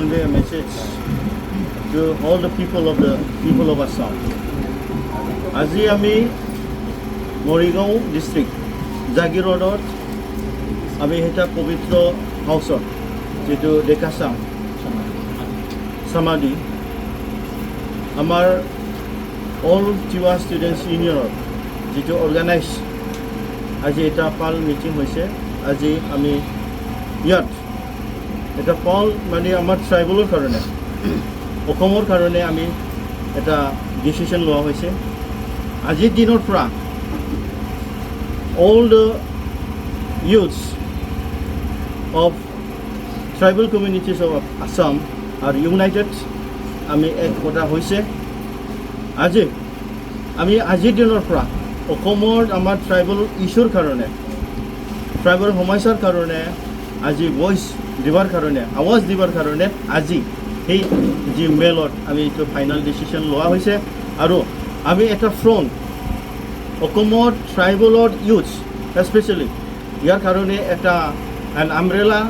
convey a message to all the people of Assam. আজি আমি Morigaon district জাগি ৰোডত আমি এটা পবিত্ৰ হাউচত যেটো ডেকাচাম সমাধি আমাৰ অল টিৱা ষ্টুডেণ্টছ ইউনিয়নৰ যেটো অৰ্গানাইজ আজি এটা পাল মিটিং হৈছে আজি আমি ইয়াত এটা পাল মানে আমাৰ ট্ৰাইবেলৰ কাৰণে অসমৰ কাৰণে আমি এটা ডিচিশ্যন লোৱা হৈছে আজিৰ দিনৰ পৰা all the youths of tribal communities of Assam are united. আমি এক কথা হৈছে আজি আমি আজিৰ দিনৰ পৰা অসমৰ আমাৰ ট্ৰাইবেল ইছ্যুৰ কাৰণে ট্ৰাইবেল সমস্যাৰ কাৰণে আজি ভইচ দিবৰ কাৰণে আৱাজ দিবৰ কাৰণে আজি সেই যি মেলত আমি এইটো ফাইনেল ডিচিশ্যন লোৱা হৈছে আৰু আমি এটা ফ্ৰণ্ট অসমৰ ট্ৰাইবেলৰ ইউথ স্পেচিয়েলি ইয়াৰ কাৰণে এটা এন আমব্ৰেলা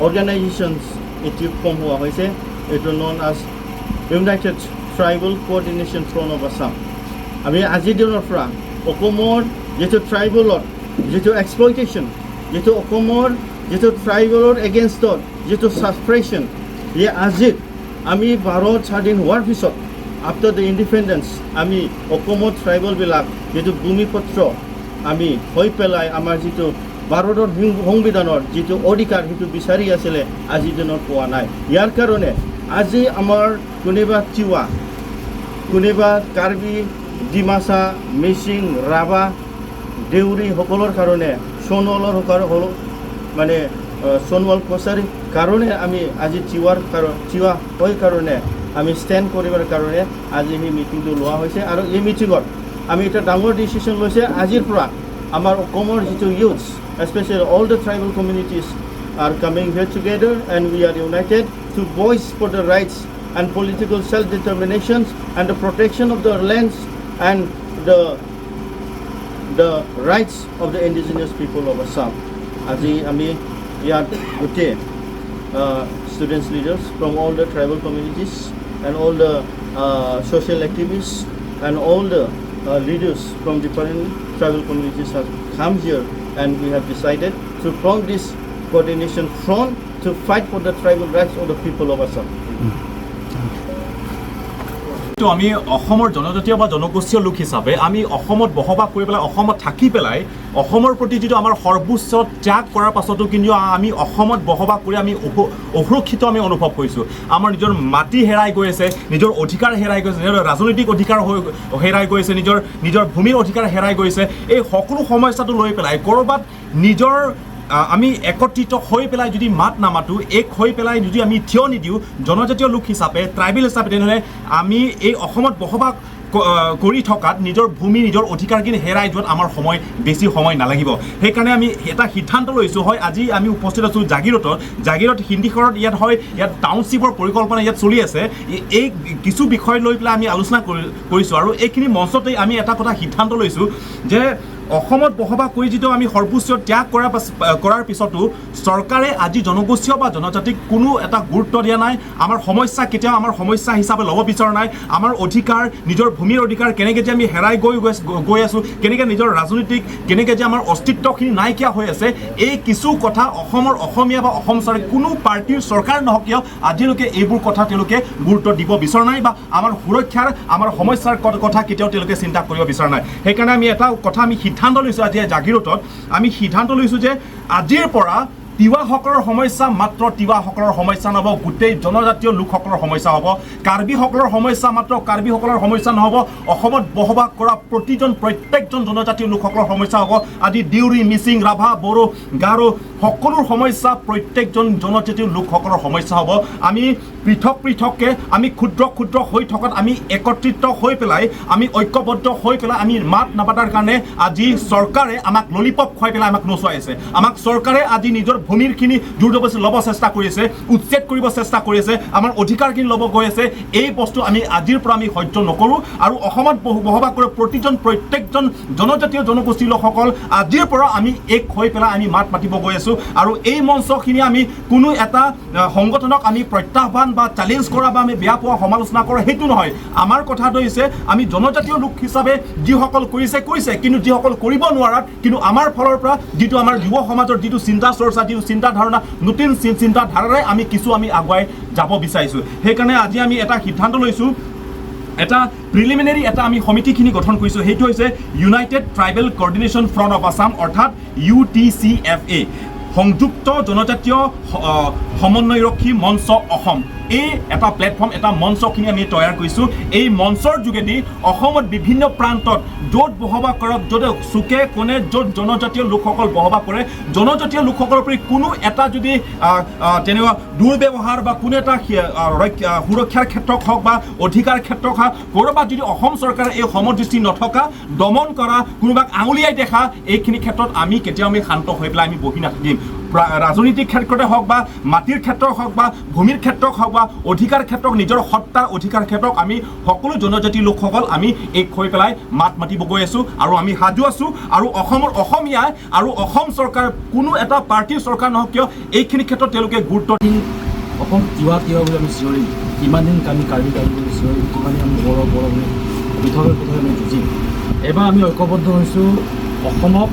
অৰ্গেনাইজেশ্যনছ এটি ফৰ্ম হোৱা হৈছে এইটো নন আজ United tribal Co-ordination front of Assam আমি আজিৰ দিনৰ পৰা অসমৰ যিটো ট্ৰাইবেলৰ যিটো এক্সপ্লইটেশ্যন যিটো অসমৰ যিটো ট্ৰাইবেলৰ এগেইনষ্টত যিটো ছাছপ্ৰেশ্যন এই আজিত আমি ভাৰত স্বাধীন হোৱাৰ পিছত আফটাৰ দ্য ইণ্ডিপেণ্ডেঞ্চ আমি অসমৰ ট্ৰাইবেলবিলাক যিটো ভূমিপত্ৰ আমি হৈ পেলাই আমাৰ যিটো ভাৰতৰ সংবিধানৰ যিটো অধিকাৰ সেইটো বিচাৰি আছিলে আজিৰ দিনত পোৱা নাই ইয়াৰ কাৰণে আজি আমাৰ কোনোবা তিৱা কোনোবা কাৰ্বি ডিমাচা মিচিং ৰাভা দেউৰী সকলৰ কাৰণে সোণোৱালৰ মানে সোণোৱাল কছাৰী কাৰণে আমি আজি তিৱা হৈ কাৰণে আমি ষ্টেণ্ড কৰিবৰ কাৰণে আজি সেই মিটিংটো লোৱা হৈছে আৰু এই মিটিঙত আমি এটা ডাঙৰ ডিচিশ্যন লৈছে আজিৰ পৰা আমাৰ অসমৰ যিটো ইউথছ especially all the tribal communities are coming here together and we are united to voice for the rights and political self-determinations and the protection of the lands and the rights of the indigenous people of Assam. আজি আমি ইয়াত গোটেই students leaders from all the tribal communities and all the social activists and all the leaders from different tribal communities have come here and we have decided to form this coordination front to fight for the tribal rights of the people of Assam. তো আমি অসমৰ জনজাতীয় বা জনগোষ্ঠীয় লোক হিচাপে আমি অসমত বসবাস কৰি পেলাই অসমত থাকি পেলাই অসমৰ প্ৰতি যিটো আমাৰ সৰ্বোচ্চ ত্যাগ কৰাৰ পাছতো কিন্তু আমি অসমত বসবাস কৰি আমি অসুৰক্ষিত আমি অনুভৱ কৰিছোঁ আমাৰ নিজৰ মাটি হেৰাই গৈ আছে নিজৰ অধিকাৰ হেৰাই গৈছে নিজৰ ৰাজনৈতিক অধিকাৰ হেৰাই গৈছে নিজৰ ভূমিৰ অধিকাৰ হেৰাই গৈছে এই সকলো সমস্যাটো লৈ পেলাই ক'ৰবাত নিজৰ আমি একত্ৰিত হৈ পেলাই যদি মাত নামাতো এক হৈ পেলাই যদি আমি থিয় নিদিওঁ জনজাতীয় লোক হিচাপে ট্ৰাইবেল হিচাপে তেনেহ'লে আমি এই অসমত বসবাস কৰি থকাত নিজৰ ভূমি নিজৰ অধিকাৰখিনি হেৰাই যোৱাত আমাৰ বেছি সময় নালাগিব সেইকাৰণে আমি এটা সিদ্ধান্ত লৈছোঁ হয় আজি আমি উপস্থিত আছোঁ জাগিৰত হিন্দীখনত ইয়াত টাউনশ্বিপৰ পৰিকল্পনা ইয়াত চলি আছে এই কিছু বিষয় লৈ পেলাই আমি আলোচনা কৰিছোঁ আৰু এইখিনি মঞ্চতেই আমি এটা কথা সিদ্ধান্ত লৈছোঁ যে অসমত বসবাস কৰি যিটো আমি সৰ্বোচ্চ ত্যাগ কৰাৰ পিছতো চৰকাৰে আজি জনগোষ্ঠীয় বা জনজাতিক কোনো এটা গুৰুত্ব দিয়া নাই আমাৰ সমস্যা কেতিয়াও আমাৰ সমস্যা হিচাপে ল'ব বিচৰা নাই আমাৰ অধিকাৰ নিজৰ ভূমিৰ অধিকাৰ কেনেকৈ যে আমি হেৰাই গৈ আছোঁ কেনেকৈ নিজৰ ৰাজনীতিক কেনেকৈ যে আমাৰ অস্তিত্বখিনি নাইকিয়া হৈ আছে এই কিছু কথা অসমৰ অসমীয়া বা অসম চৰকাৰে কোনো পাৰ্টীৰ চৰকাৰ নহওক কিয় আজিলৈকে এইবোৰ কথা তেওঁলোকে গুৰুত্ব দিব বিচৰা নাই বা আমাৰ সুৰক্ষাৰ আমাৰ সমস্যাৰ কথা কেতিয়াও তেওঁলোকে চিন্তা কৰিব বিচৰা নাই সেইকাৰণে আমি এটা কথা আমি সিদ্ধান্ত লৈছোঁ আজি জাগিৰোডত আমি সিদ্ধান্ত লৈছোঁ যে আজিৰ পৰা তিৱাসকলৰ সমস্যা মাত্ৰ তিৱাসকলৰ সমস্যা নহ'ব গোটেই জনজাতীয় লোকসকলৰ সমস্যা হ'ব কাৰ্বিসকলৰ সমস্যা মাত্ৰ কাৰ্বিসকলৰ সমস্যা নহ'ব অসমত বসবাস কৰা প্ৰত্যেকজন জনজাতীয় লোকসকলৰ সমস্যা হ'ব আদি দেউৰী মিচিং ৰাভা বড়ো গাৰো সকলোৰ সমস্যা প্ৰত্যেকজন জনজাতীয় লোকসকলৰ সমস্যা হ'ব আমি পৃথককৈ আমি ক্ষুদ্ৰ হৈ থকাত আমি একত্ৰিত হৈ পেলাই আমি ঐক্যবদ্ধ হৈ পেলাই আমি মাত নাপাতাৰ কাৰণে আজি চৰকাৰে আমাক ললিপপ খুৱাই পেলাই আমাক নচুৱাইছে আমাক চৰকাৰে আজি নিজৰ ভূমিৰখিনি জোৰজবৰদস্তি ল'ব চেষ্টা কৰিছে উচ্ছেদ কৰিব চেষ্টা কৰিছে আমাৰ অধিকাৰখিনি ল'ব গৈ আছে এই বস্তু আমি আজিৰ পৰা আমি সহ্য নকৰোঁ আৰু অসমত বসবাস কৰা প্ৰত্যেকজন জনজাতীয় জনগোষ্ঠীৰ লোকসকল আজিৰ পৰা আমি এক হৈ পেলাই আমি মাত মাতিব গৈ আছোঁ আৰু এই মঞ্চখিনি আমি কোনো এটা সংগঠনক আমি প্ৰত্যাহ্বান বা চেলেঞ্জ কৰা বা আমি বেয়া পোৱা সমালোচনা কৰা সেইটো নহয় আমাৰ কথাটো হৈছে আমি জনজাতীয় লোক হিচাপে যিসকল কৰিছে কিন্তু যিসকল কৰিব নোৱাৰাত কিন্তু আমাৰ ফালৰ পৰা যিটো আমাৰ যুৱ সমাজৰ যিটো চিন্তা চৰ্চা যিটো চিন্তা ধাৰণা নতুন চিন্তাধাৰাৰে আমি আগুৱাই যাব বিচাৰিছোঁ সেইকাৰণে আজি আমি এটা সিদ্ধান্ত লৈছোঁ এটা প্ৰিলিমিনাৰী এটা আমি সমিতিখিনি গঠন কৰিছোঁ সেইটো হৈছে United tribal coordination front of Assam অৰ্থাৎ UTCFA সংযুক্ত জনজাতীয় সমন্বয়ৰক্ষী মঞ্চ অসম এই এটা প্লেটফৰ্ম এটা মঞ্চখিনি আমি তৈয়াৰ কৰিছোঁ এই মঞ্চৰ যোগেদি অসমত বিভিন্ন প্ৰান্তত য'ত বসবাস কৰক য'ত চুকে কোণে য'ত জনজাতীয় লোকসকল বসবাস কৰে জনজাতীয় লোকসকলৰ প্ৰতি কোনো এটা যদি তেনেকুৱা দুৰ্ব্যৱহাৰ বা কোনো এটা সুৰক্ষাৰ ক্ষেত্ৰত হওক বা অধিকাৰ ক্ষেত্ৰত হওক ক'ৰবাত যদি অসম চৰকাৰে এই সমদৃষ্টি নথকা দমন কৰা কোনোবাক আঙুলিয়াই দেখা এইখিনি ক্ষেত্ৰত আমি কেতিয়াও আমি শান্ত হৈ পেলাই আমি বহি নাথাকিম ৰাজনৈতিক ক্ষেত্ৰতে হওক বা মাটিৰ ক্ষেত্ৰত হওক বা ভূমিৰ ক্ষেত্ৰত হওক বা অধিকাৰ ক্ষেত্ৰত নিজৰ সত্তাৰ অধিকাৰ ক্ষেত্ৰত আমি সকলো জনজাতি লোকসকল আমি এক হৈ পেলাই মাত মাতিব গৈ আছোঁ আৰু আমি সাজু আছোঁ আৰু অসমৰ অসমীয়াই আৰু অসম চৰকাৰ কোনো এটা পাৰ্টীৰ চৰকাৰ নহওক কিয় এইখিনি ক্ষেত্ৰত তেওঁলোকে গুৰুত্ব অসম তিৱা বুলি আমি চিঞৰিম কিমান দিন আমি কাৰ্বি বুলি চিঞৰিম কিমান দিন আমি বৰ বুলি পৃথকে আমি যুঁজিম এবাৰ আমি ঐক্যবদ্ধ হৈছোঁ অসমক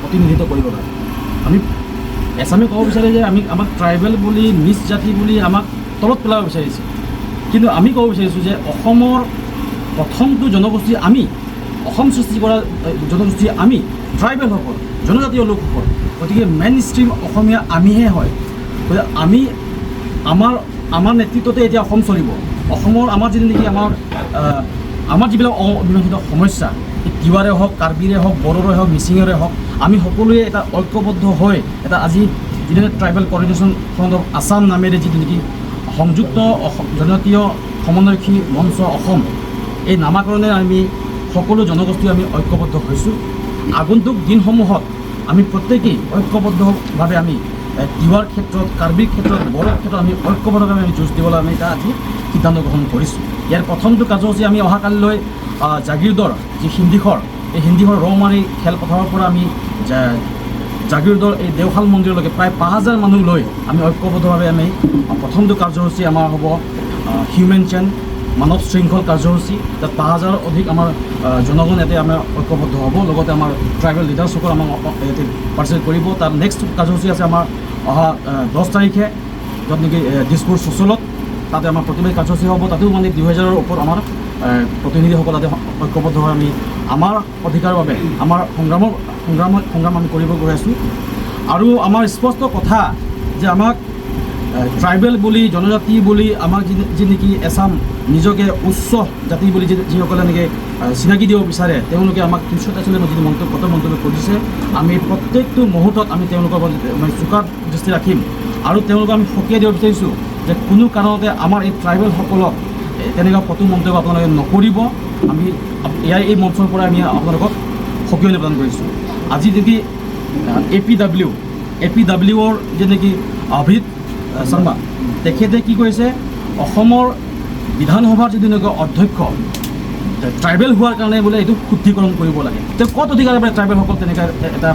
প্ৰতিনিধিত্ব কৰিব কাৰণে আমি এছামে ক'ব বিচাৰে যে আমাক ট্ৰাইবেল বুলি নিজ জাতি বুলি আমাক তলত পেলাব বিচাৰিছে কিন্তু আমি ক'ব বিচাৰিছোঁ যে অসমৰ প্ৰথমটো জনগোষ্ঠী আমি অসম সৃষ্টি কৰা জনগোষ্ঠী আমি ট্ৰাইবেলসকল জনজাতীয় লোকসকল গতিকে মেইন ষ্ট্ৰীম অসমীয়া আমিহে হয় গতিকে আমি আমাৰ নেতৃত্বতে এতিয়া অসম চলিব অসমৰ আমাৰ যিটো নেকি আমাৰ যিবিলাক অমীমাংসিত সমস্যা তিৱাৰে হওক কাৰ্বিৰে হওক বড়োৰে হওক মিচিঙৰে হওক আমি সকলোৱে এটা ঐক্যবদ্ধ হৈ এটা আজি যিটো tribal coordination front of Assam নামেৰে যিটো নেকি সংযুক্ত জনজাতীয় সমন্বয়ৰক্ষী মঞ্চ অসম এই নামাকৰণে আমি সকলো জনগোষ্ঠী আমি ঐক্যবদ্ধ হৈছোঁ আগন্তুক দিনসমূহত আমি প্ৰত্যেকেই ঐক্যবদ্ধভাৱে আমি তিৱাৰ ক্ষেত্ৰত কাৰ্বিৰ ক্ষেত্ৰত বড়োৰ ক্ষেত্ৰত আমি ঐক্যবদ্ধভাৱে আমি যুঁজ দিবলৈ আমি এটা আজি সিদ্ধান্ত গ্ৰহণ কৰিছোঁ ইয়াৰ প্ৰথমটো কাৰ্যসূচী আমি অহাকালিলৈ জাগিৰোডৰ যি হিন্দীঘৰ এই হিন্দীঘৰ ৰৌমাৰী খেলপথাৰৰ পৰা আমি জাগিৰোডৰ এই দেওশাল মন্দিৰলৈকে প্ৰায় 5000 মানুহ লৈ আমি ঐক্যবদ্ধভাৱে আমি প্ৰথমটো কাৰ্যসূচী আমাৰ হ'ব হিউমেন চেইন মানৱ শৃংখল কাৰ্যসূচী তাত 5000 অধিক আমাৰ জনগণ ইয়াতে আমাৰ ঐক্যবদ্ধ হ'ব লগতে আমাৰ ট্ৰাইবেল লিডাৰ্ছসকল আমাক ইয়াতে পাৰ্টিচিপেট কৰিব তাৰ নেক্সট কাৰ্যসূচী আছে আমাৰ অহা 10 তাৰিখে য'ত নেকি দিছপুৰ চচলত তাতে আমাৰ প্ৰতিবাদী কাৰ্যসূচী হ'ব তাতেও মানে 2000ৰ ওপৰত আমাৰ প্ৰতিনিধিসকল তাতে ঐক্যবদ্ধ হৈ আমি আমাৰ অধিকাৰৰ বাবে আমাৰ সংগ্ৰাম আমি কৰিব গৈ আছোঁ আৰু আমাৰ স্পষ্ট কথা যে আমাক ট্ৰাইবেল বুলি জনজাতি বুলি আমাক যি নেকি এছাম নিজকে উচ্চ জাতি বুলি যিসকলে এনেকৈ চিনাকি দিব বিচাৰে তেওঁলোকে আমাক 343 যিটো মন্তব্য কৰিছে আমি প্ৰত্যেকটো মুহূৰ্তত আমি তেওঁলোকৰ চোকা দৃষ্টি ৰাখিম আৰু তেওঁলোকক আমি সকীয়াই দিব বিচাৰিছোঁ যে কোনো কাৰণতে আমাৰ এই ট্ৰাইবেলসকলক তেনেকুৱা ফটো মন্তব্য আপোনালোকে নকৰিব আমি এই মঞ্চৰ পৰা আমি আপোনালোকক সকীয়নি প্ৰদান কৰিছোঁ আজি যদি APWৰ যে নেকি অভিজিত শৰ্মা তেখেতে কি কৰিছে অসমৰ বিধানসভাৰ যিটো এনেকুৱা অধ্যক্ষ ট্ৰাইবেল হোৱাৰ কাৰণে বোলে এইটো শুদ্ধিকৰণ কৰিব লাগে তেওঁ ক'ত অধিকাৰ পাৰে ট্ৰাইবেলসকল তেনেকৈ এটা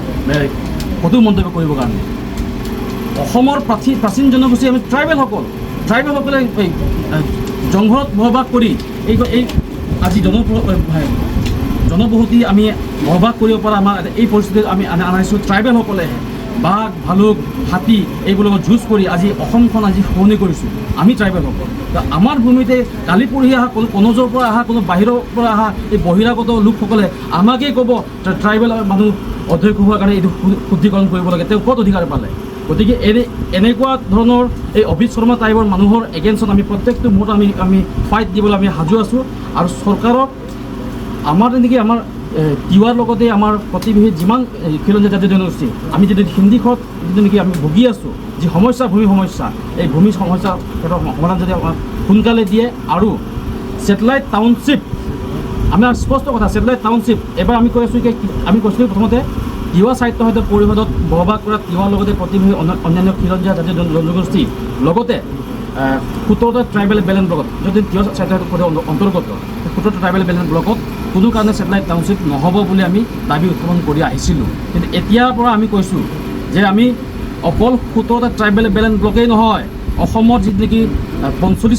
ফটো মন্তব্য কৰিবৰ কাৰণে অসমৰ প্ৰাচীন জনগোষ্ঠী আমি ট্ৰাইবেলসকলে জংঘলত বসবাস কৰি এই আজি জনবসতি আমি বসবাস কৰিব পৰা আমাৰ এই পৰিস্থিতিত আমি আনাইছোঁ ট্ৰাইবেলসকলেহে বাঘ ভালুক হাতী এইবোৰৰ লগত যুঁজ কৰি আজি অসমখন আজি শুৱনি কৰিছোঁ আমি ট্ৰাইবেলসকল আমাৰ ভূমিতে কালি পৰহি অহা কোনো কনজৰ পৰা অহা কোনো বাহিৰৰ পৰা অহা এই বহিৰাগত লোকসকলে আমাকেই ক'ব ট্ৰাইবেল মানুহ অধ্যক্ষ হোৱাৰ কাৰণে এইটো শুদ্ধিকৰণ কৰিব লাগে তেওঁ ক'ত অধিকাৰ পালে গতিকে এনেকুৱা ধৰণৰ এই অভিজিত শৰ্মা টাইপৰ মানুহৰ এগেইনষ্টত আমি প্ৰত্যেকটো মুহূৰ্তত আমি ফাইট দিবলৈ আমি সাজু আছোঁ আৰু চৰকাৰক আমাৰ তেনেকৈ আমাৰ তিৱাৰ লগতে আমাৰ প্ৰতিবেশী যিমান খিলঞ্জীয়া জাতীয় জনগোষ্ঠী আমি যদি হিন্দীখত যিটো নেকি আমি ভুগি আছোঁ যি সমস্যা ভূমি সমস্যা এই ভূমি সমস্যাৰ ক্ষেত্ৰত সমাধান যদি আমাক সোনকালে দিয়ে আৰু ছেটেলাইট টাউনশ্বিপ আমাৰ স্পষ্ট কথা ছেটেলাইট টাউনশ্বিপ এবাৰ আমি কৈ আছোঁ আমি কৈছিলোঁ প্ৰথমতে তিৱা সাহিত্য পৰিষদত বসবাস কৰা তিৱাৰ লগতে প্ৰতিবেশী অন্যান্য খিলঞ্জীয়া জাতীয় জনগোষ্ঠী লগতে 17টা ট্ৰাইবেল বেলেঞ্চ ব্লকত যদি তিৱা সাহিত্য পৰিষদৰ অন্তৰ্গত 17টা ট্ৰাইবেল বেলেঞ্চ ব্লকত কোনো কাৰণে ছেটেলাইট টাউনশ্বিপ নহ'ব বুলি আমি দাবী উত্থাপন কৰি আহিছিলোঁ কিন্তু এতিয়াৰ পৰা আমি কৈছোঁ যে আমি অকল 17টা ট্ৰাইবেল বেলেঞ্চ ব্লকেই নহয় অসমত যি নেকি 45